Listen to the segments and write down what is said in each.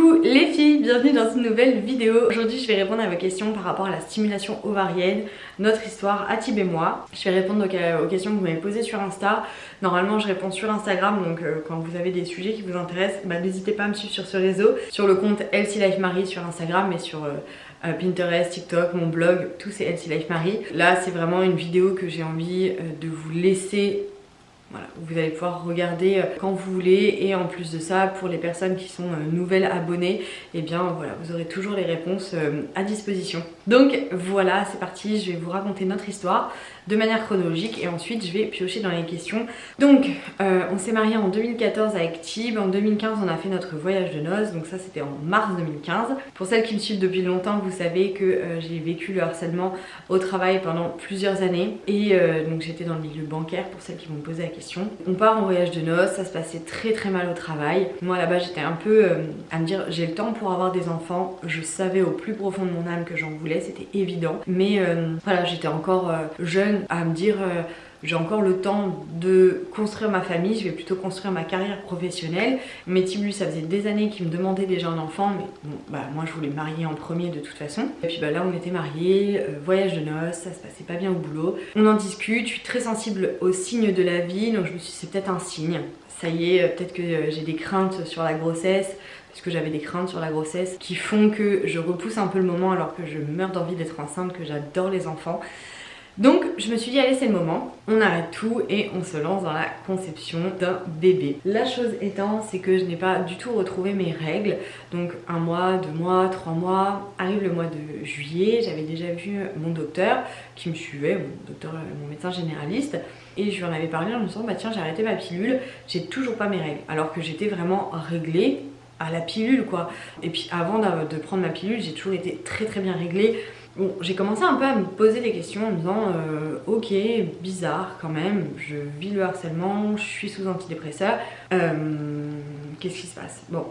Coucou les filles, bienvenue dans une nouvelle vidéo. Aujourd'hui je vais répondre à vos questions par rapport à la stimulation ovarienne, notre histoire à Tib et moi. Je vais répondre donc aux questions que vous m'avez posées sur Insta. Normalement je réponds sur Instagram, donc quand vous avez des sujets qui vous intéressent, n'hésitez pas à me suivre sur ce réseau. Sur le compte Healthy Life Marie sur Instagram, mais sur Pinterest, TikTok, mon blog, tout c'est Healthy Life Marie. Là c'est vraiment une vidéo que j'ai envie de vous laisser. Voilà, vous allez pouvoir regarder quand vous voulez, et en plus de ça, pour les personnes qui sont nouvelles abonnées, et bien voilà, vous aurez toujours les réponses à disposition. Donc voilà, c'est parti, je vais vous raconter notre histoire de manière chronologique et ensuite je vais piocher dans les questions. Donc on s'est marié en 2014 avec Tib, en 2015 on a fait notre voyage de noces, donc ça c'était en mars 2015. Pour celles qui me suivent depuis longtemps, vous savez que j'ai vécu le harcèlement au travail pendant plusieurs années, et donc j'étais dans le milieu bancaire pour celles qui vont me poser la question. On part en voyage de noces, ça se passait très mal au travail. Moi là-bas j'étais un peu à me dire j'ai le temps pour avoir des enfants. Je savais au plus profond de mon âme que j'en voulais, c'était évident. Mais voilà, j'étais encore jeune à me dire j'ai encore le temps de construire ma famille, je vais plutôt construire ma carrière professionnelle. Mais Tib lui ça faisait des années qu'il me demandait déjà un enfant, mais bon, moi je voulais me marier en premier de toute façon. Et puis là on était mariés, voyage de noces, ça se passait pas bien au boulot. On en discute, je suis très sensible aux signes de la vie, donc je me suis dit c'est peut-être un signe. Ça y est, peut-être que j'ai des craintes sur la grossesse, parce que j'avais des craintes sur la grossesse qui font que je repousse un peu le moment alors que je meurs d'envie d'être enceinte, que j'adore les enfants. Donc je me suis dit allez c'est le moment, on arrête tout et on se lance dans la conception d'un bébé. La chose étant c'est que je n'ai pas du tout retrouvé mes règles, donc 1 mois, 2 mois, 3 mois, arrive le mois de juillet, j'avais déjà vu mon docteur qui me suivait, mon médecin généraliste, et je lui en avais parlé en me disant bah tiens j'ai arrêté ma pilule, j'ai toujours pas mes règles, alors que j'étais vraiment réglée à la pilule quoi. Et puis avant de prendre ma pilule j'ai toujours été très bien réglée. Bon, j'ai commencé un peu à me poser des questions en me disant ok, bizarre quand même, je vis le harcèlement, je suis sous antidépresseur, qu'est-ce qui se passe? Bon,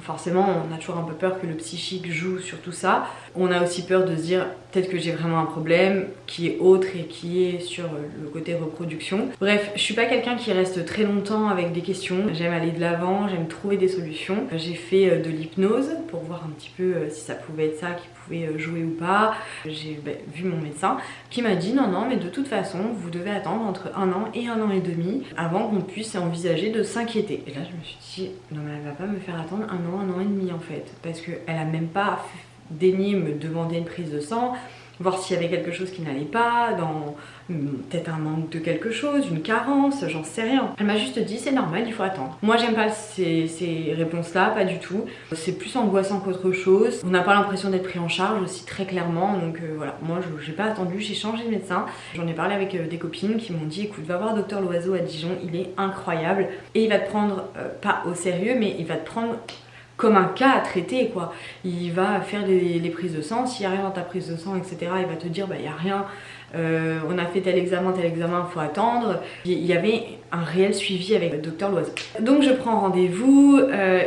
forcément on a toujours un peu peur que le psychique joue sur tout ça. On a aussi peur de se dire peut-être que j'ai vraiment un problème qui est autre et qui est sur le côté reproduction. Bref, je suis pas quelqu'un qui reste très longtemps avec des questions, j'aime aller de l'avant, j'aime trouver des solutions. J'ai fait de l'hypnose pour voir un petit peu si ça pouvait être ça qui pouvait jouer ou pas. J'ai vu mon médecin qui m'a dit non mais de toute façon vous devez attendre entre 1 an et 1 an et demi avant qu'on puisse envisager de s'inquiéter. Et là je me suis dit non mais elle va pas me faire attendre 1 an et demi en fait, parce qu'elle a même pas daigné me demander une prise de sang, voir s'il y avait quelque chose qui n'allait pas, dans peut-être un manque de quelque chose, une carence, j'en sais rien. Elle m'a juste dit c'est normal, il faut attendre. Moi j'aime pas ces réponses là, pas du tout. C'est plus angoissant qu'autre chose. On n'a pas l'impression d'être pris en charge aussi très clairement, donc voilà, moi j'ai pas attendu, j'ai changé de médecin. J'en ai parlé avec des copines qui m'ont dit écoute va voir Dr Loiseau à Dijon, il est incroyable et il va te prendre pas au sérieux mais il va te prendre comme un cas à traiter quoi. Il va faire les prises de sang, s'il n'y a rien dans ta prise de sang etc, il va te dire bah il n'y a rien, on a fait tel examen, faut attendre. Il y avait un réel suivi avec le docteur Loiseau. Donc je prends rendez-vous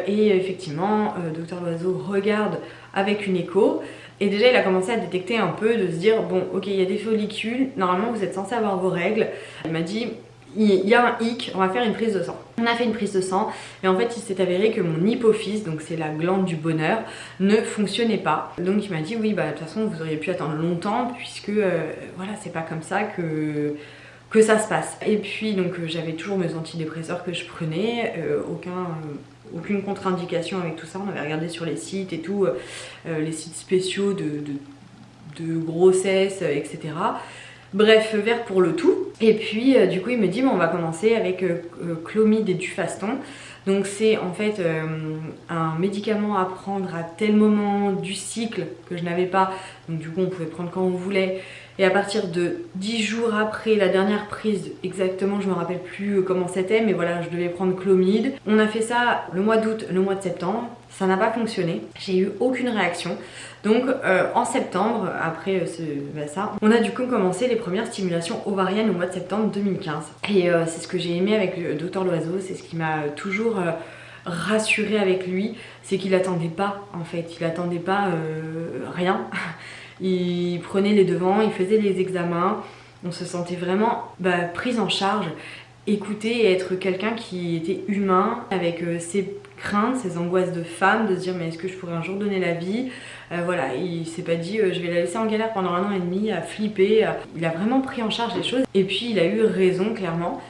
et effectivement docteur Loiseau regarde avec une écho. Et déjà il a commencé à détecter un peu, de se dire bon ok il y a des follicules, normalement vous êtes censé avoir vos règles. Il m'a dit il y a un hic, on va faire une prise de sang. On a fait une prise de sang et en fait il s'est avéré que mon hypophyse, donc c'est la glande du bonheur, ne fonctionnait pas. Donc il m'a dit oui bah de toute façon vous auriez pu attendre longtemps puisque voilà c'est pas comme ça que ça se passe. Et puis donc j'avais toujours mes antidépresseurs que je prenais, aucune contre-indication avec tout ça. On avait regardé sur les sites et tout, les sites spéciaux de grossesse etc. Bref, vert pour le tout. Et puis du coup il me dit bon, on va commencer avec Clomid et Dufaston. Donc c'est en fait un médicament à prendre à tel moment du cycle que je n'avais pas. Donc du coup on pouvait prendre quand on voulait. Et à partir de 10 jours après la dernière prise, exactement je me rappelle plus comment c'était, mais voilà je devais prendre Clomid. On a fait ça le mois d'août, le mois de septembre. Ça n'a pas fonctionné, j'ai eu aucune réaction. Donc en septembre, après ça, on a du coup commencé les premières stimulations ovariennes au mois de septembre 2015. Et c'est ce que j'ai aimé avec le docteur Loiseau, c'est ce qui m'a toujours rassurée avec lui, c'est qu'il attendait pas en fait, il attendait pas rien. Il prenait les devants, il faisait les examens, on se sentait vraiment prise en charge, écouter et être quelqu'un qui était humain avec ses craintes, ces angoisses de femme, de se dire mais est-ce que je pourrais un jour donner la vie. Voilà, il s'est pas dit je vais la laisser en galère pendant 1 an et demi à flipper. Il a vraiment pris en charge les choses et puis il a eu raison clairement.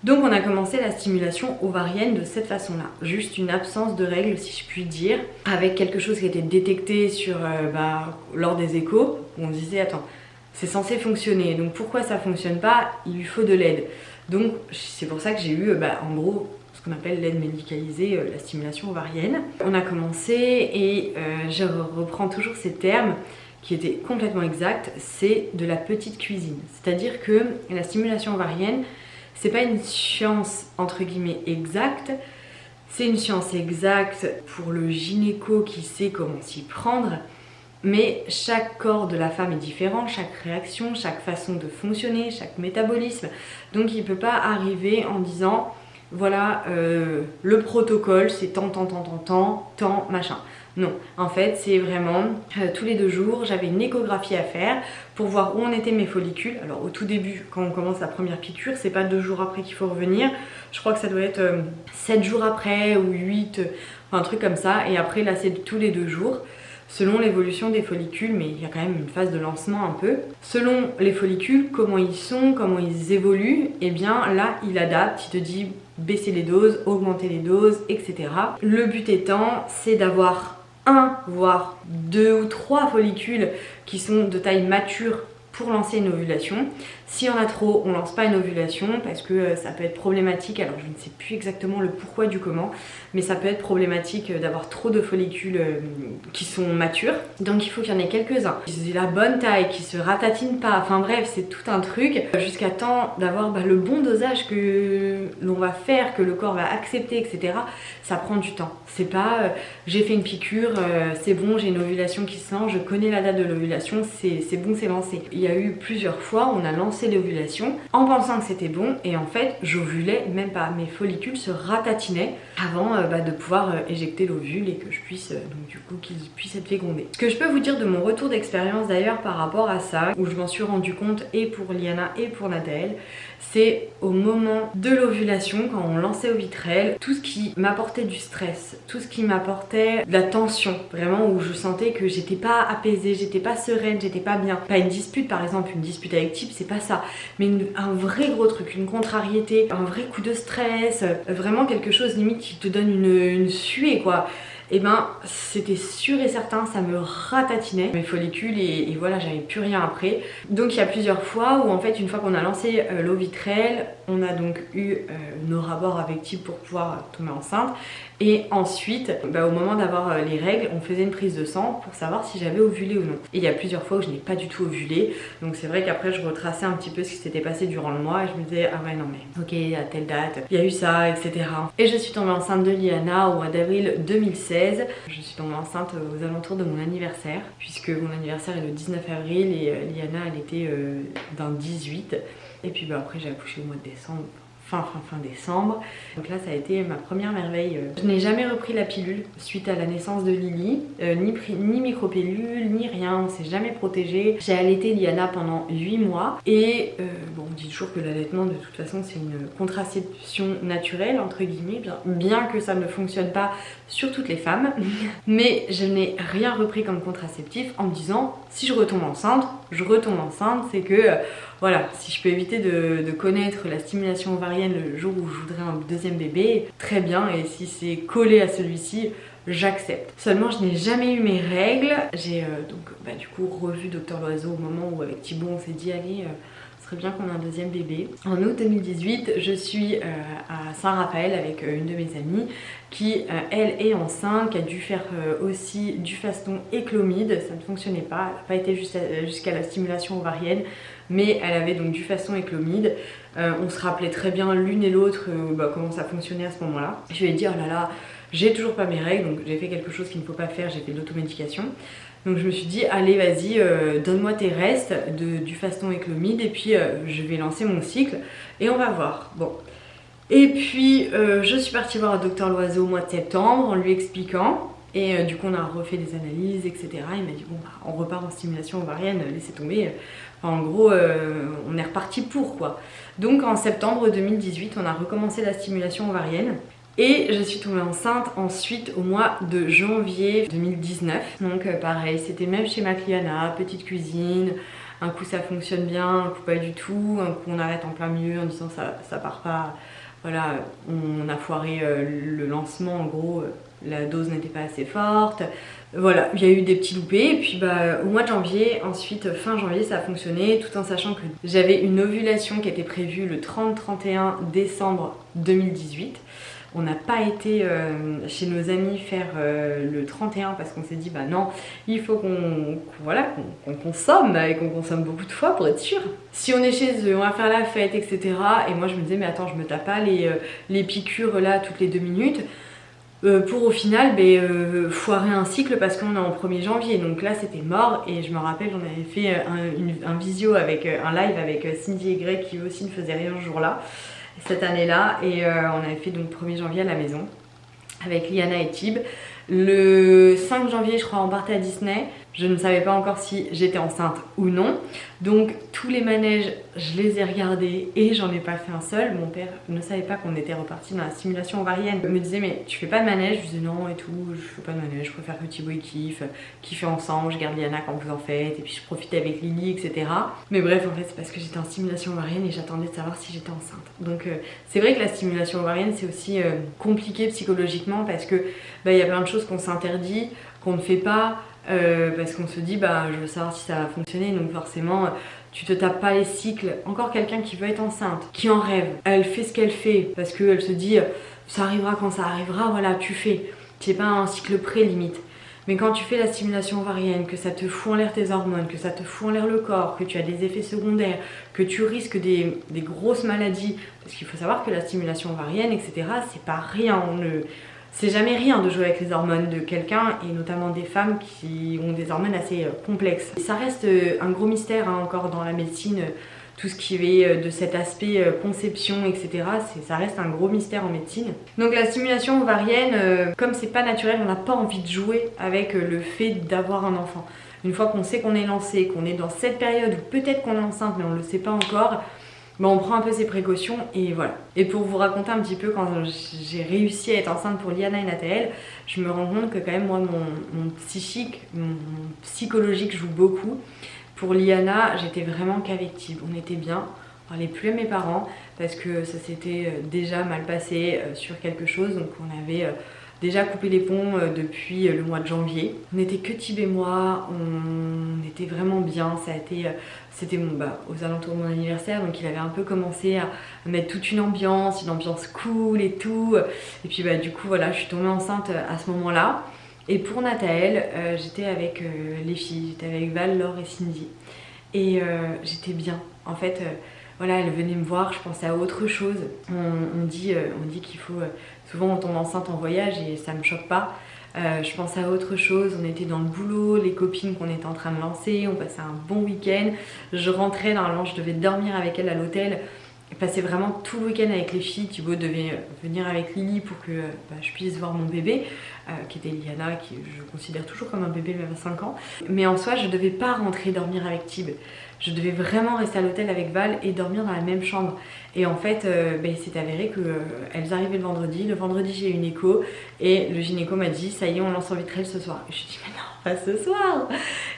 Donc on a commencé la stimulation ovarienne de cette façon-là, juste une absence de règles si je puis dire, avec quelque chose qui était détecté lors des échos, où on se disait attends, c'est censé fonctionner, donc pourquoi ça fonctionne pas, il lui faut de l'aide. Donc c'est pour ça que j'ai eu en gros ce qu'on appelle l'aide médicalisée, la stimulation ovarienne. On a commencé et je reprends toujours ces termes qui étaient complètement exacts, c'est de la petite cuisine. C'est-à-dire que la stimulation ovarienne, c'est pas une science entre guillemets exacte, c'est une science exacte pour le gynéco qui sait comment s'y prendre, mais chaque corps de la femme est différent, chaque réaction, chaque façon de fonctionner, chaque métabolisme. Donc il peut pas arriver en disant voilà le protocole c'est tant, machin. Non, en fait c'est vraiment tous les 2 jours j'avais une échographie à faire pour voir où en étaient mes follicules. Alors au tout début quand on commence la première piqûre c'est pas 2 jours après qu'il faut revenir, je crois que ça doit être 7 jours après ou 8, un truc comme ça, et après là c'est tous les 2 jours selon l'évolution des follicules, mais il y a quand même une phase de lancement un peu. Selon les follicules, comment ils sont, comment ils évoluent, et bien là il adapte, il te dit baisser les doses, augmenter les doses, etc. Le but étant c'est d'avoir 1 voire 2 ou 3 follicules qui sont de taille mature pour lancer une ovulation. S'il y en a trop, on lance pas une ovulation parce que ça peut être problématique. Alors je ne sais plus exactement le pourquoi du comment, mais ça peut être problématique d'avoir trop de follicules qui sont matures. Donc il faut qu'il y en ait quelques-uns qui aient la bonne taille, qui se ratatinent pas. Enfin bref, c'est tout un truc jusqu'à temps d'avoir le bon dosage que l'on va faire, que le corps va accepter, etc. Ça prend du temps. C'est pas j'ai fait une piqûre, c'est bon, j'ai une ovulation qui se lance, je connais la date de l'ovulation, c'est bon, c'est lancé. Il y a eu plusieurs fois, on a lancé l'ovulation en pensant que c'était bon et en fait j'ovulais même pas, mes follicules se ratatinaient avant de pouvoir éjecter l'ovule et que je puisse donc du coup qu'il puisse être fécondé. Ce que je peux vous dire de mon retour d'expérience d'ailleurs par rapport à ça, où je m'en suis rendu compte et pour Liana et pour Nathalie, c'est au moment de l'ovulation quand on lançait au vitrel, tout ce qui m'apportait du stress, tout ce qui m'apportait de la tension, vraiment où je sentais que j'étais pas apaisée, j'étais pas sereine, j'étais pas bien. Pas une dispute par exemple, une dispute avec type c'est pas ça, mais un vrai gros truc, une contrariété, un vrai coup de stress, vraiment quelque chose limite qui te donne une suée quoi. Et c'était sûr et certain, ça me ratatinait mes follicules et voilà, j'avais plus rien après. Donc il y a plusieurs fois où en fait une fois qu'on a lancé l'eau vitrelle, on a donc eu nos rapports avec type pour pouvoir tomber enceinte. Et ensuite, au moment d'avoir les règles, on faisait une prise de sang pour savoir si j'avais ovulé ou non. Et il y a plusieurs fois où je n'ai pas du tout ovulé. Donc c'est vrai qu'après je retraçais un petit peu ce qui s'était passé durant le mois et je me disais ah ouais non mais ok à telle date, il y a eu ça, etc. Et je suis tombée enceinte de Liana au mois d'avril 2016. Je suis tombée enceinte aux alentours de mon anniversaire, puisque mon anniversaire est le 19 avril et Liana elle était d'un 18. Et puis après j'ai accouché au mois de décembre. Fin décembre. Donc là ça a été ma première merveille. Je n'ai jamais repris la pilule suite à la naissance de Lily, ni micropilule, ni rien, on s'est jamais protégé. J'ai allaité Liana pendant 8 mois et on dit toujours que l'allaitement de toute façon c'est une contraception naturelle entre guillemets, bien que ça ne fonctionne pas sur toutes les femmes. Mais je n'ai rien repris comme contraceptif en me disant si je retombe enceinte, c'est que voilà, si je peux éviter de connaître la stimulation ovarienne le jour où je voudrais un deuxième bébé, très bien, et si c'est collé à celui-ci, j'accepte. Seulement je n'ai jamais eu mes règles. J'ai du coup revu Docteur Loiseau au moment où avec Thibaut on s'est dit allez ce serait bien qu'on ait un deuxième bébé. En août 2018 je suis à Saint-Raphaël avec une de mes amies qui elle est enceinte, qui a dû faire aussi du faston et clomide, ça ne fonctionnait pas, elle n'a pas été jusqu'à la stimulation ovarienne, mais elle avait donc du faston et clomide. On se rappelait très bien l'une et l'autre comment ça fonctionnait à ce moment-là. Je lui ai dit oh là là, j'ai toujours pas mes règles, donc j'ai fait quelque chose qu'il ne faut pas faire, j'ai fait de l'automédication. Donc je me suis dit allez vas-y donne-moi tes restes du faston et clomide et puis je vais lancer mon cycle et on va voir. Bon. Et puis je suis partie voir le docteur Loiseau au mois de septembre en lui expliquant. Et du coup on a refait des analyses etc. Il m'a dit bon on repart en stimulation ovarienne, laissez tomber. Enfin, en gros on est reparti pour quoi. Donc en septembre 2018 on a recommencé la stimulation ovarienne. Et je suis tombée enceinte ensuite au mois de janvier 2019. Donc pareil, c'était même chez ma Liana, petite cuisine. Un coup ça fonctionne bien, un coup pas du tout. Un coup on arrête en plein milieu en disant ça part pas. Voilà, on a foiré le lancement en gros. La dose n'était pas assez forte. Voilà, il y a eu des petits loupés. Et puis au mois de janvier, ensuite fin janvier, ça a fonctionné. Tout en sachant que j'avais une ovulation qui était prévue le 30-31 décembre 2018. On n'a pas été chez nos amis faire le 31 parce qu'on s'est dit bah non, il faut qu'on consomme et qu'on consomme beaucoup de fois pour être sûr. Si on est chez eux, on va faire la fête, etc. Et moi je me disais mais attends, je me tape pas les piqûres là toutes les 2 minutes. Pour au final foirer un cycle parce qu'on est en 1er janvier, donc là c'était mort. Et je me rappelle, on avait fait un visio avec un live avec Cindy et Greg qui eux aussi ne faisaient rien ce jour-là, cette année-là, et on avait fait donc 1er janvier à la maison avec Liana et Tib. Le 5 janvier je crois on partait à Disney. Je ne savais pas encore si j'étais enceinte ou non. Donc tous les manèges, je les ai regardés et j'en ai pas fait un seul. Mon père ne savait pas qu'on était reparti dans la stimulation ovarienne. Il me disait mais tu fais pas de manège? Je disais non et tout, je fais pas de manège, je préfère que Thibaut il kiffe ensemble, je garde Liana quand vous en faites et puis je profitais avec Lily, etc. Mais bref, en fait c'est parce que j'étais en stimulation ovarienne et j'attendais de savoir si j'étais enceinte. Donc c'est vrai que la stimulation ovarienne c'est aussi compliqué psychologiquement parce que il y a plein de choses qu'on s'interdit, qu'on ne fait pas. Parce qu'on se dit je veux savoir si ça va fonctionner, donc forcément tu te tapes pas les cycles. Encore quelqu'un qui veut être enceinte, qui en rêve, elle fait ce qu'elle fait parce qu'elle se dit ça arrivera quand ça arrivera, voilà tu fais. C'est pas un cycle près limite. Mais quand tu fais la stimulation ovarienne, que ça te fout en l'air tes hormones, que ça te fout en l'air le corps, que tu as des effets secondaires, que tu risques des grosses maladies, parce qu'il faut savoir que la stimulation ovarienne, etc., c'est pas rien. C'est jamais rien de jouer avec les hormones de quelqu'un et notamment des femmes qui ont des hormones assez complexes. Ça reste un gros mystère encore dans la médecine, tout ce qui est de cet aspect conception, etc. Ça reste un gros mystère en médecine. Donc la stimulation ovarienne, comme c'est pas naturel, on n'a pas envie de jouer avec le fait d'avoir un enfant. Une fois qu'on sait qu'on est lancé, qu'on est dans cette période où peut-être qu'on est enceinte mais on le sait pas encore, on prend un peu ses précautions et voilà. Et pour vous raconter un petit peu quand j'ai réussi à être enceinte pour Liana et Nathaël, je me rends compte que quand même moi mon psychique, mon psychologique joue beaucoup. Pour Liana, j'étais vraiment qu'avec Tib, on était bien. On parlait plus à mes parents parce que ça s'était déjà mal passé sur quelque chose, donc on avait déjà coupé les ponts depuis le mois de janvier. On n'était que Tib et moi, on était vraiment bien, c'était aux alentours de mon anniversaire, donc il avait un peu commencé à mettre toute une ambiance cool et tout. Et puis du coup voilà, je suis tombée enceinte à ce moment-là. Et pour Nathaël, j'étais avec les filles, j'étais avec Val, Laure et Cindy. Et j'étais bien. En fait, voilà, elle venait me voir, je pensais à autre chose. On dit qu'il faut... souvent on tombe enceinte en voyage et ça me choque pas. Je pensais à autre chose, on était dans le boulot, les copines qu'on était en train de lancer, on passait un bon week-end. Je rentrais, normalement je devais dormir avec elle à l'hôtel. Passer vraiment tout le week-end avec les filles. Thibaut devait venir avec Lily pour que je puisse voir mon bébé, qui était Liana, qui je considère toujours comme un bébé même à 5 ans. Mais en soi, je devais pas rentrer dormir avec Tib. Je devais vraiment rester à l'hôtel avec Val et dormir dans la même chambre. Et en fait, il s'est avéré qu'elles arrivaient le vendredi. Le vendredi, j'ai eu une écho et le gynéco m'a dit ça y est, on lance en vitrelle ce soir. Et je lui ai dit mais non, pas ce soir.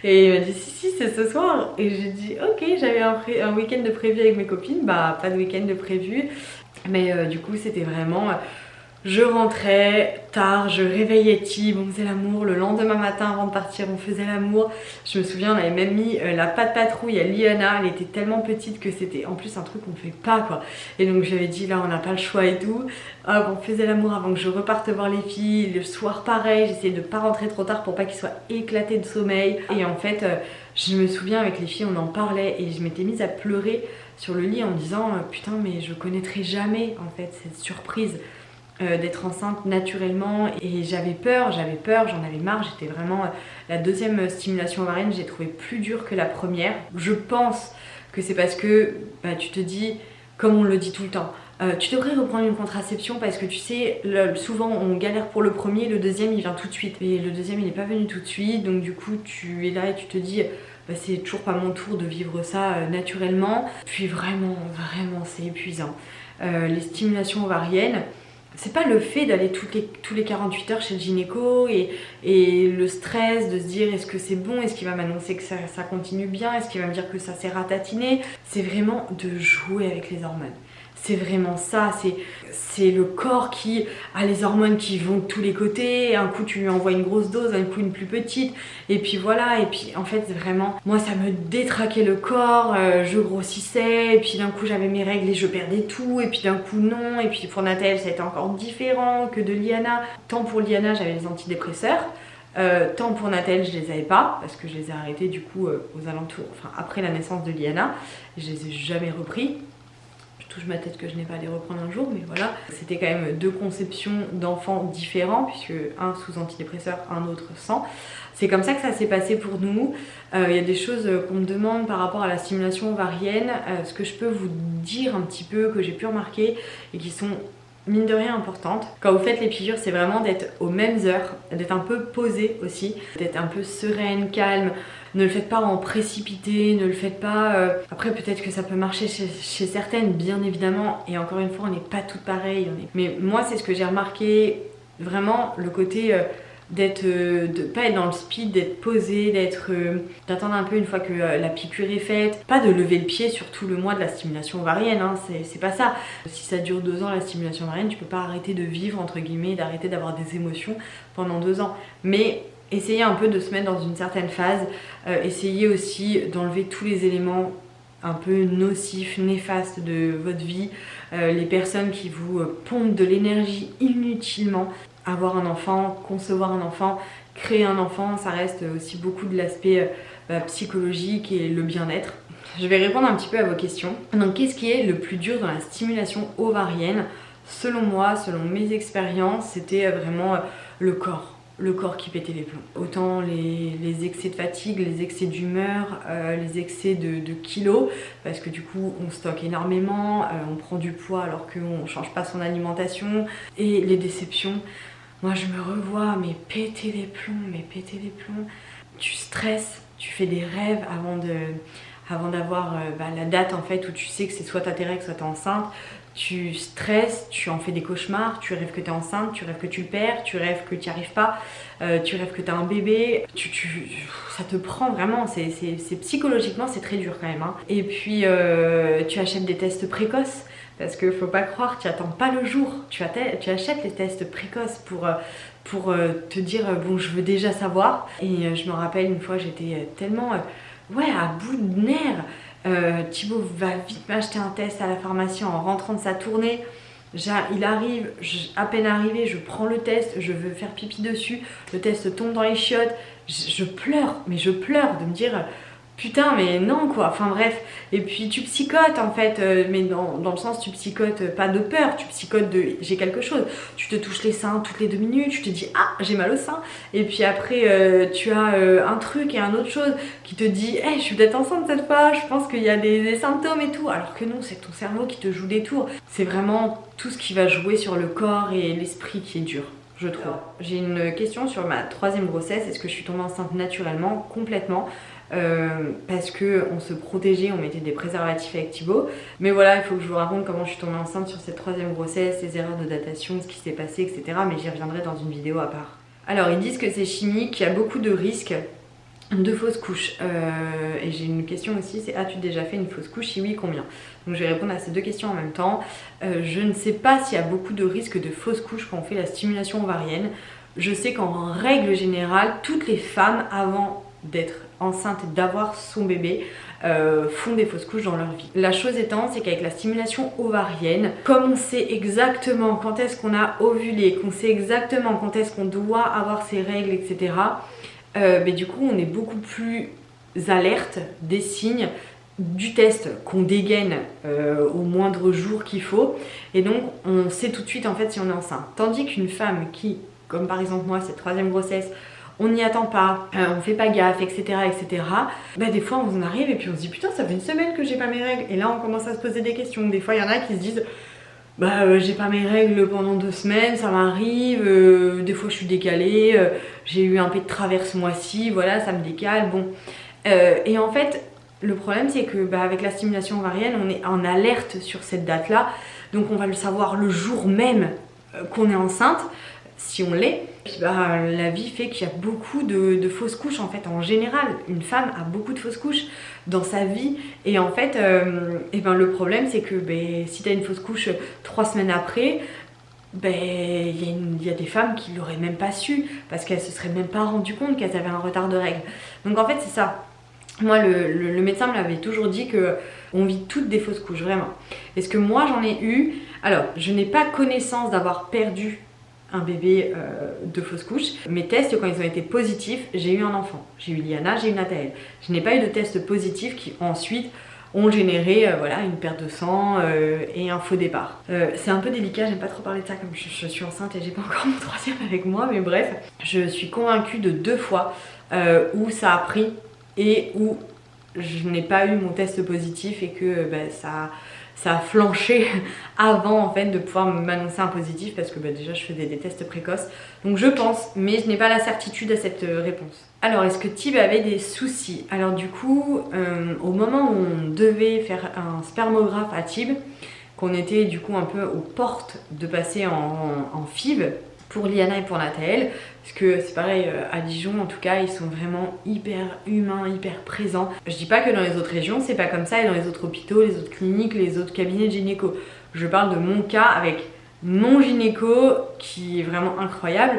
Et il m'a dit si c'est ce soir. Et j'ai dit ok, j'avais un week-end de prévu avec mes copines, pas de week-end de prévu. Mais du coup c'était vraiment... Je rentrais tard, je réveillais Tib, on faisait l'amour. Le lendemain matin avant de partir on faisait l'amour. Je me souviens on avait même mis la patte patrouille à Liana. Elle était tellement petite que c'était en plus un truc qu'on ne fait pas quoi. Et donc j'avais dit là on n'a pas le choix et tout. Hop, on faisait l'amour avant que je reparte voir les filles. Le soir pareil, j'essayais de pas rentrer trop tard pour pas qu'ils soient éclatés de sommeil. Et en fait je me souviens avec les filles on en parlait et je m'étais mise à pleurer sur le lit en me disant putain mais je connaîtrai jamais en fait cette surprise d'être enceinte naturellement. Et j'avais peur, j'en avais marre. J'étais vraiment... la deuxième stimulation ovarienne j'ai trouvé plus dure que la première. Je pense que c'est parce que tu te dis, comme on le dit tout le temps, tu devrais reprendre une contraception parce que tu sais, souvent on galère pour le premier, le deuxième il vient tout de suite. Et le deuxième il n'est pas venu tout de suite, donc du coup tu es là et tu te dis c'est toujours pas mon tour de vivre ça naturellement. Puis vraiment c'est épuisant. Les stimulations ovariennes, c'est pas le fait d'aller tous les 48 heures chez le gynéco et le stress de se dire est-ce que c'est bon, est-ce qu'il va m'annoncer que ça continue bien, est-ce qu'il va me dire que ça s'est ratatiné. C'est vraiment de jouer avec les hormones. C'est vraiment ça, c'est le corps qui a les hormones qui vont de tous les côtés. Un coup tu lui envoies une grosse dose, un coup une plus petite, et puis voilà. Et puis en fait vraiment, moi ça me détraquait le corps, je grossissais, et puis d'un coup j'avais mes règles et je perdais tout, et puis d'un coup non. Et puis pour Nathalie ça a été encore différent que de Liana. Tant pour Liana j'avais les antidépresseurs, tant pour Nathalie je les avais pas, parce que je les ai arrêtés du coup aux alentours, enfin après la naissance de Liana, je les ai jamais repris. Touche ma tête que je n'ai pas à les reprendre un jour, mais voilà. C'était quand même 2 conceptions d'enfants différents, puisque un sous antidépresseur, un autre sans. C'est comme ça que ça s'est passé pour nous. Il y a des choses qu'on me demande par rapport à la stimulation ovarienne. Ce que je peux vous dire un petit peu, que j'ai pu remarquer, et qui sont mine de rien importantes. Quand vous faites les piqûres, c'est vraiment d'être aux mêmes heures, d'être un peu posé aussi, d'être un peu sereine, calme. Ne le faites pas en précipité, ne le faites pas... Après peut-être que ça peut marcher chez certaines, bien évidemment, et encore une fois on n'est pas toutes pareilles. Mais moi c'est ce que j'ai remarqué, vraiment le côté de pas être dans le speed, d'être posé, d'attendre un peu une fois que la piqûre est faite. Pas de lever le pied sur tout le mois de la stimulation ovarienne, hein, c'est pas ça. Si ça dure 2 ans la stimulation ovarienne, tu peux pas arrêter de vivre entre guillemets, d'arrêter d'avoir des émotions pendant 2 ans. Mais essayez un peu de se mettre dans une certaine phase, essayez aussi d'enlever tous les éléments un peu nocifs, néfastes de votre vie, les personnes qui vous pompent de l'énergie inutilement. Avoir un enfant, concevoir un enfant, créer un enfant, ça reste aussi beaucoup de l'aspect psychologique et le bien-être. Je vais répondre un petit peu à vos questions. Donc qu'est-ce qui est le plus dur dans la stimulation ovarienne? Selon moi, selon mes expériences, c'était vraiment le corps. Le corps qui pétait les plombs. Autant les excès de fatigue, les excès d'humeur, les excès de kilos, parce que du coup on stocke énormément, on prend du poids alors qu'on ne change pas son alimentation, et les déceptions. Moi je me revois mais péter les plombs, tu stresses, tu fais des rêves avant d'avoir la date en fait où tu sais que c'est soit t'as tes règles, soit t'es enceinte. Tu stresses, tu en fais des cauchemars, tu rêves que t'es enceinte, tu rêves que tu le perds, tu rêves que tu n'y arrives pas, tu rêves que t'as un bébé, ça te prend vraiment, psychologiquement c'est très dur quand même. Hein. Et puis tu achètes des tests précoces, parce que faut pas croire, tu attends pas le jour, tu achètes les tests précoces pour te dire bon je veux déjà savoir. Et je me rappelle une fois j'étais tellement à bout de nerfs. Thibaut va vite m'acheter un test à la pharmacie en rentrant de sa tournée. Il arrive, à peine arrivé, je prends le test, je veux faire pipi dessus, le test tombe dans les chiottes, je pleure, mais je pleure de me dire putain mais non quoi, enfin bref. Et puis tu psychotes en fait, mais dans le sens tu psychotes pas de peur, tu psychotes de j'ai quelque chose. Tu te touches les seins toutes les 2 minutes, tu te dis ah j'ai mal au sein. Et puis après tu as un truc et un autre chose qui te dit hey, je suis peut-être enceinte cette fois, je pense qu'il y a des symptômes et tout. Alors que non, c'est ton cerveau qui te joue des tours. C'est vraiment tout ce qui va jouer sur le corps et l'esprit qui est dur. Je trouve. J'ai une question sur ma 3e grossesse. Est-ce que je suis tombée enceinte naturellement? Complètement. Parce que on se protégeait, on mettait des préservatifs avec Thibaut. Mais voilà, il faut que je vous raconte comment je suis tombée enceinte sur cette 3e grossesse, les erreurs de datation, ce qui s'est passé, etc. Mais j'y reviendrai dans une vidéo à part. Alors, ils disent que c'est chimique, qu'il y a beaucoup de risques de fausses couches. Et j'ai une question aussi, c'est as-tu déjà fait une fausse couche? Si oui, combien? Donc je vais répondre à ces 2 questions en même temps. Je ne sais pas s'il y a beaucoup de risques de fausses couches quand on fait la stimulation ovarienne. Je sais qu'en règle générale, toutes les femmes, avant d'être enceinte et d'avoir son bébé, font des fausses couches dans leur vie. La chose étant, c'est qu'avec la stimulation ovarienne, comme on sait exactement quand est-ce qu'on a ovulé, qu'on sait exactement quand est-ce qu'on doit avoir ses règles, etc., mais du coup on est beaucoup plus alerte des signes du test qu'on dégaine au moindre jour qu'il faut, et donc on sait tout de suite en fait si on est enceinte. Tandis qu'une femme qui, comme par exemple moi, cette 3e grossesse, on n'y attend pas, on fait pas gaffe, etc. etc. Des fois on arrive et puis on se dit putain ça fait 1 semaine que j'ai pas mes règles, et là on commence à se poser des questions. Des fois il y en a qui se disent j'ai pas mes règles pendant 2 semaines, ça m'arrive, des fois je suis décalée, j'ai eu un peu de travers ce mois-ci, voilà ça me décale, bon. Et en fait le problème c'est que avec la stimulation ovarienne on est en alerte sur cette date là, donc on va le savoir le jour même qu'on est enceinte, si on l'est. Puis bah, la vie fait qu'il y a beaucoup de fausses couches en fait en général. Une femme a beaucoup de fausses couches dans sa vie et en fait et ben, le problème c'est que si t'as une fausse couche 3 semaines après, il y a des femmes qui l'auraient même pas su parce qu'elles se seraient même pas rendues compte qu'elles avaient un retard de règles. Donc en fait c'est ça. Moi le médecin me l'avait toujours dit que on vit toutes des fausses couches, vraiment. Est-ce que moi j'en ai eu? Alors je n'ai pas connaissance d'avoir perdu un bébé de fausse couche. Mes tests quand ils ont été positifs, j'ai eu un enfant. J'ai eu Liana, j'ai eu Nathaël. Je n'ai pas eu de tests positifs qui ensuite ont généré voilà, une perte de sang et un faux départ. C'est un peu délicat, j'aime pas trop parler de ça comme je suis enceinte et j'ai pas encore mon 3e avec moi, mais bref. Je suis convaincue de 2 fois où ça a pris et où je n'ai pas eu mon test positif et que ça a flanché avant en fait de pouvoir m'annoncer un positif parce que déjà je faisais des tests précoces. Donc je pense, mais je n'ai pas la certitude à cette réponse. Alors est-ce que Tib avait des soucis? Alors du coup, au moment où on devait faire un spermographe à Tib, qu'on était du coup un peu aux portes de passer en FIV, pour Liana et pour Nathaël, parce que c'est pareil à Dijon en tout cas, ils sont vraiment hyper humains, hyper présents. Je dis pas que dans les autres régions c'est pas comme ça et dans les autres hôpitaux, les autres cliniques, les autres cabinets de gynéco. Je parle de mon cas avec mon gynéco qui est vraiment incroyable.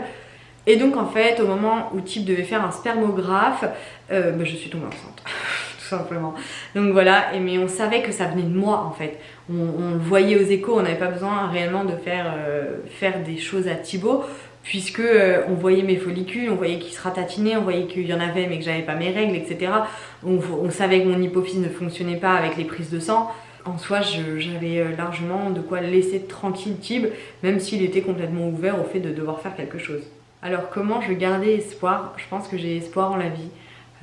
Et donc en fait au moment où Tib devait faire un spermographe, je suis tombée enceinte. Tout simplement. Donc voilà, mais on savait que ça venait de moi en fait. On le voyait aux échos, on n'avait pas besoin réellement de faire des choses à Thibaut, puisque on voyait mes follicules, on voyait qu'ils se ratatinaient, on voyait qu'il y en avait mais que j'avais pas mes règles, etc. On savait que mon hypophyse ne fonctionnait pas avec les prises de sang. En soi, j'avais largement de quoi laisser tranquille Tib, même s'il était complètement ouvert au fait de devoir faire quelque chose. Alors comment je gardais espoir? Je pense que j'ai espoir en la vie.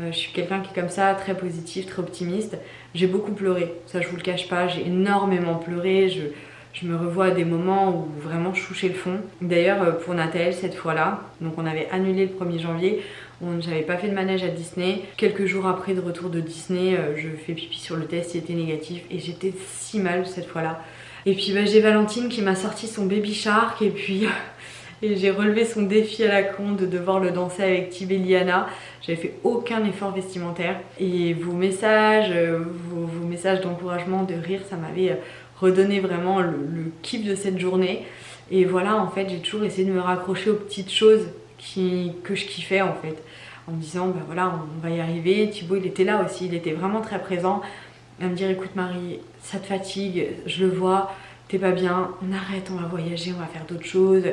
Je suis quelqu'un qui est comme ça, très positif, très optimiste. J'ai beaucoup pleuré, ça je vous le cache pas, j'ai énormément pleuré. Je me revois à des moments où vraiment je touchais le fond. D'ailleurs pour Nathaël cette fois-là, donc on avait annulé le 1er janvier, j'avais pas fait de manège à Disney. Quelques jours après de retour de Disney, je fais pipi sur le test, il était négatif et j'étais si mal cette fois-là. Et puis j'ai Valentine qui m'a sorti son baby shark et puis... Et j'ai relevé son défi à la con de devoir le danser avec Tib et Liana. J'avais fait aucun effort vestimentaire. Et vos messages d'encouragement, de rire, ça m'avait redonné vraiment le kiff de cette journée. Et voilà, en fait, j'ai toujours essayé de me raccrocher aux petites choses que je kiffais en fait. En me disant, voilà, on va y arriver. Thibaut, il était là aussi, il était vraiment très présent. À me dire, écoute Marie, ça te fatigue, je le vois. T'es pas bien, on arrête, on va voyager, on va faire d'autres choses.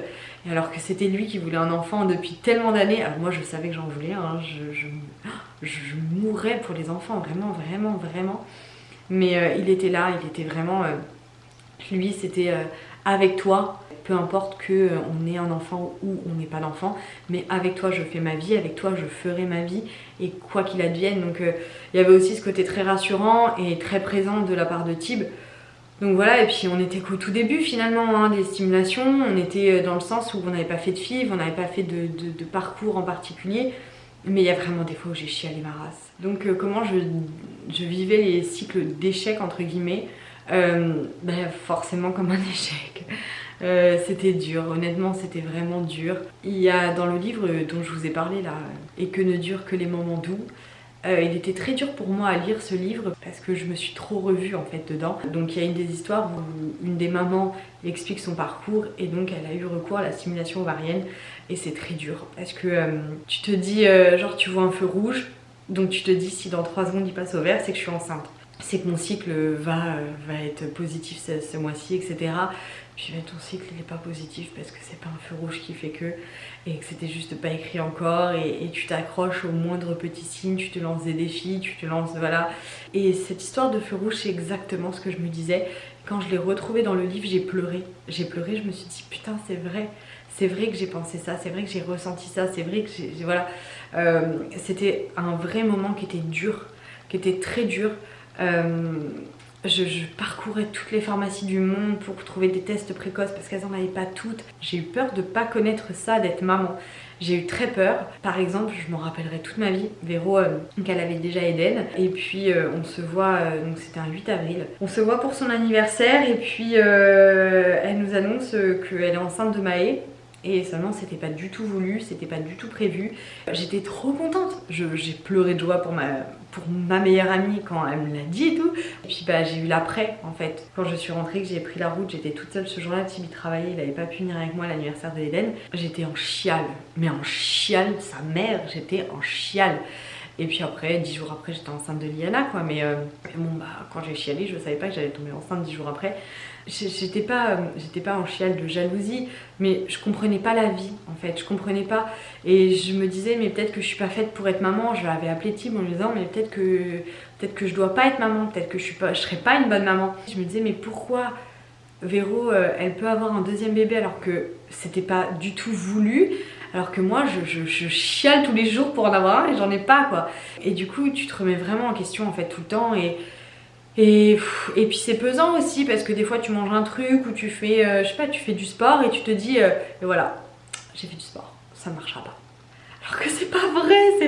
Et alors que c'était lui qui voulait un enfant depuis tellement d'années. Alors moi je savais que j'en voulais, hein. Je mourrais pour les enfants, vraiment, vraiment, vraiment. Mais il était là, il était vraiment... lui c'était avec toi, peu importe qu'on ait un enfant ou on n'ait pas d'enfant, mais avec toi je fais ma vie, avec toi je ferai ma vie, et quoi qu'il advienne. Donc il y avait aussi ce côté très rassurant et très présent de la part de Tib. Donc voilà, et puis on était qu'au tout début finalement hein, des stimulations, on était dans le sens où on n'avait pas fait de FIV, on n'avait pas fait de parcours en particulier, mais il y a vraiment des fois où j'ai chialé ma race. Donc comment je vivais les cycles d'échecs entre guillemets, forcément comme un échec. C'était dur, honnêtement c'était vraiment dur. Il y a dans le livre dont je vous ai parlé là, Et que ne durent que les moments doux, il était très dur pour moi à lire ce livre parce que je me suis trop revue en fait dedans. Donc il y a une des histoires où une des mamans explique son parcours et donc elle a eu recours à la stimulation ovarienne et c'est très dur parce que tu te dis genre tu vois un feu rouge, donc tu te dis si dans 3 secondes il passe au vert c'est que je suis enceinte. C'est que mon cycle va être positif ce mois-ci, etc. Puis ton cycle il n'est pas positif parce que c'est pas un feu rouge qui fait que, et que c'était juste pas écrit encore, et tu t'accroches au moindre petit signe, tu te lances des défis, tu te lances, voilà. Et cette histoire de feu rouge c'est exactement ce que je me disais. Quand je l'ai retrouvée dans le livre j'ai pleuré, je me suis dit putain c'est vrai que j'ai pensé ça, c'est vrai que j'ai ressenti ça, c'est vrai que voilà. C'était un vrai moment qui était dur, qui était très dur. Je parcourais toutes les pharmacies du monde pour trouver des tests précoces parce qu'elles en avaient pas toutes. J'ai eu peur de pas connaître ça, d'être maman. j'ai eu très peur. Par exemple, je m'en rappellerai toute ma vie, Véro, donc elle avait déjà Eden, et puis on se voit, donc c'était un 8 avril, on se voit pour son anniversaire, et puis elle nous annonce qu'elle est enceinte de Maë. Et seulement c'était pas du tout voulu, c'était pas du tout prévu. J'étais trop contente, j'ai pleuré de joie pour ma meilleure amie quand elle me l'a dit et tout. Et puis bah j'ai eu l'après en fait. Quand je suis rentrée, que j'ai pris la route, j'étais toute seule ce jour-là, Tibi travaillait, il avait pas pu venir avec moi à l'anniversaire de Eden. J'étais en chiale, mais en chiale, sa mère, j'étais en chiale. Et puis après, 10 jours après, j'étais enceinte de Liana quoi. Mais bon bah quand j'ai chialé, je savais pas que j'allais tomber enceinte 10 jours après. J'étais pas en chiale de jalousie, mais je comprenais pas la vie en fait, je comprenais pas. Et je me disais mais peut-être que je suis pas faite pour être maman. Je l'avais appelé Tib en lui disant mais peut-être que je dois pas être maman, peut-être que je serais pas une bonne maman. Je me disais mais pourquoi Véro elle peut avoir un deuxième bébé alors que c'était pas du tout voulu, alors que moi je chiale tous les jours pour en avoir un et j'en ai pas quoi. Et du coup tu te remets vraiment en question en fait tout le temps. Et puis c'est pesant aussi parce que des fois tu manges un truc ou tu fais, je sais pas, tu fais du sport et tu te dis, et voilà, j'ai fait du sport, ça ne marchera pas. Alors que c'est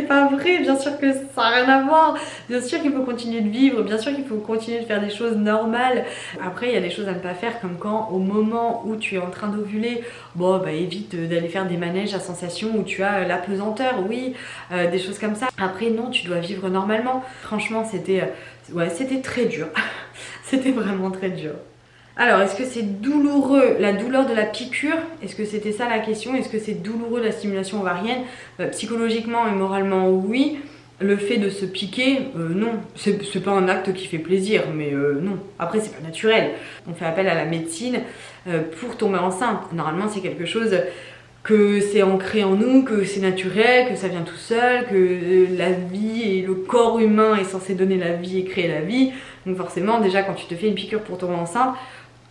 pas vrai, bien sûr que ça n'a rien à voir, bien sûr qu'il faut continuer de vivre, bien sûr qu'il faut continuer de faire des choses normales. Après il y a des choses à ne pas faire comme quand au moment où tu es en train d'ovuler, bon bah évite d'aller faire des manèges à sensation où tu as la pesanteur, oui, des choses comme ça. Après non, tu dois vivre normalement. Franchement c'était très dur, c'était vraiment très dur. Alors, est-ce que c'est douloureux, la douleur de la piqûre? Est-ce que c'était ça la question? Est-ce que c'est douloureux la stimulation ovarienne? Psychologiquement et moralement, oui. Le fait de se piquer, non. C'est pas un acte qui fait plaisir, mais non. Après, c'est pas naturel. On fait appel à la médecine pour tomber enceinte. Normalement, c'est quelque chose que c'est ancré en nous, que c'est naturel, que ça vient tout seul, que la vie et le corps humain est censé donner la vie et créer la vie. Donc forcément, déjà, quand tu te fais une piqûre pour tomber enceinte,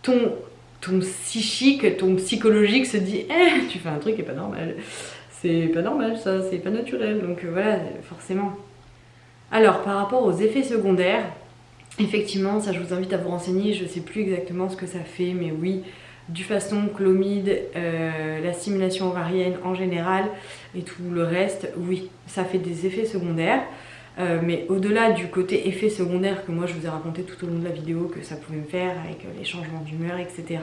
ton psychique, ton psychologique se dit « tu fais un truc qui est pas normal, c'est pas normal ça, c'est pas naturel ». Donc voilà, forcément. Alors, par rapport aux effets secondaires, effectivement, ça je vous invite à vous renseigner, je sais plus exactement ce que ça fait, mais oui, du façon chlomide, la stimulation ovarienne en général et tout le reste, oui, ça fait des effets secondaires. Mais au-delà du côté effet secondaire que moi je vous ai raconté tout au long de la vidéo que ça pouvait me faire avec les changements d'humeur, etc.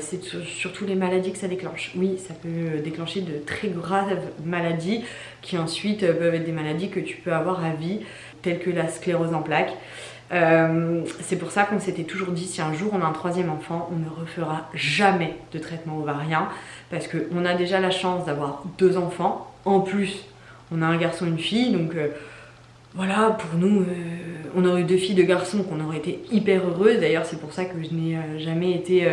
C'est surtout les maladies que ça déclenche. Oui, ça peut déclencher de très graves maladies qui ensuite peuvent être des maladies que tu peux avoir à vie, telles que la sclérose en plaques. C'est pour ça qu'on s'était toujours dit si un jour on a un troisième enfant, on ne refera jamais de traitement ovarien parce qu'on a déjà la chance d'avoir 2 enfants. En plus, on a un garçon et une fille, donc voilà, pour nous, on aurait eu 2 filles, 2 garçons, qu'on aurait été hyper heureuses. D'ailleurs, c'est pour ça que je n'ai jamais été,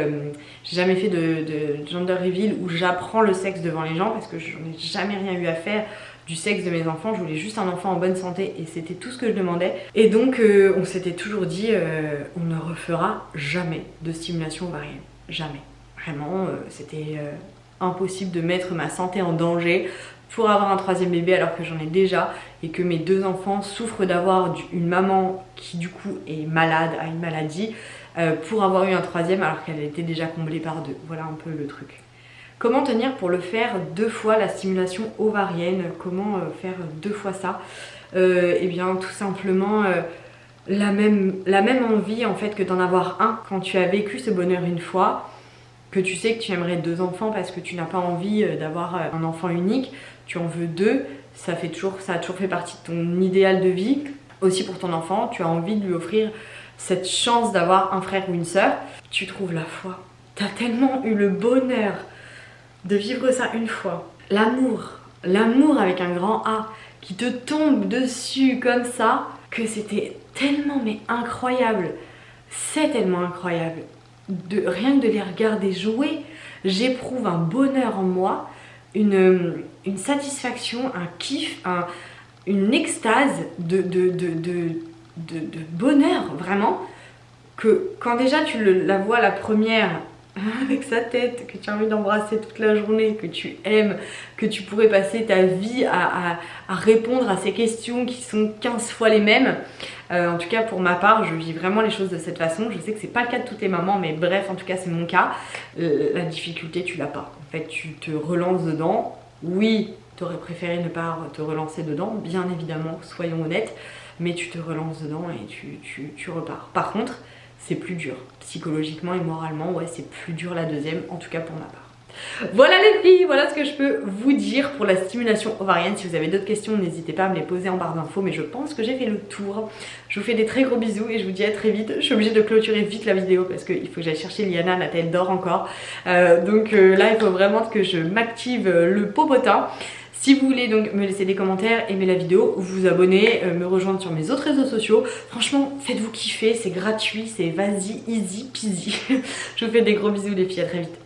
j'ai jamais fait de gender reveal où j'apprends le sexe devant les gens parce que je n'ai jamais rien eu à faire du sexe de mes enfants. Je voulais juste un enfant en bonne santé et c'était tout ce que je demandais. Et donc, on s'était toujours dit, on ne refera jamais de stimulation ovarienne. Jamais. Vraiment, c'était impossible de mettre ma santé en danger pour avoir un troisième bébé alors que j'en ai déjà et que mes 2 enfants souffrent d'avoir une maman qui du coup est malade, a une maladie, pour avoir eu un troisième alors qu'elle était déjà comblée par 2. Voilà un peu le truc. Comment tenir pour le faire 2 fois la stimulation ovarienne? Comment faire 2 fois ça? Eh bien tout simplement la même envie en fait que d'en avoir un quand tu as vécu ce bonheur une fois, que tu sais que tu aimerais 2 enfants parce que tu n'as pas envie d'avoir un enfant unique, tu en veux 2, ça a toujours fait partie de ton idéal de vie. Aussi pour ton enfant, tu as envie de lui offrir cette chance d'avoir un frère ou une sœur. Tu trouves la foi. Tu as tellement eu le bonheur de vivre ça une fois. L'amour avec un grand A qui te tombe dessus comme ça, que c'était tellement mais incroyable. C'est tellement incroyable. Rien que de les regarder jouer, j'éprouve un bonheur en moi, une satisfaction, un kiff, une extase de bonheur vraiment, que quand déjà tu la vois la première avec sa tête, que tu as envie d'embrasser toute la journée, que tu aimes, que tu pourrais passer ta vie à répondre à ces questions qui sont 15 fois les mêmes. En tout cas pour ma part, je vis vraiment les choses de cette façon. Je sais que c'est pas le cas de toutes les mamans, mais bref, en tout cas c'est mon cas. La difficulté tu l'as pas. En fait tu te relances dedans, Oui, t'aurais préféré ne pas te relancer dedans, bien évidemment, soyons honnêtes, mais tu te relances dedans et tu repars. Par contre, c'est plus dur, psychologiquement et moralement, ouais, c'est plus dur la deuxième, en tout cas pour ma part. Voilà les filles, voilà ce que je peux vous dire pour la stimulation ovarienne. Si vous avez d'autres questions, n'hésitez pas à me les poser en barre d'infos, mais je pense que j'ai fait le tour. Je vous fais des très gros bisous et je vous dis à très vite. Je suis obligée de clôturer vite la vidéo parce qu'il faut que j'aille chercher Liana, la tête dort encore. Donc là, il faut vraiment que je m'active le popotin. Si vous voulez donc me laisser des commentaires, aimer la vidéo, vous abonner, me rejoindre sur mes autres réseaux sociaux. Franchement, faites-vous kiffer, c'est gratuit, c'est vas-y, easy peasy. Je vous fais des gros bisous les filles, à très vite.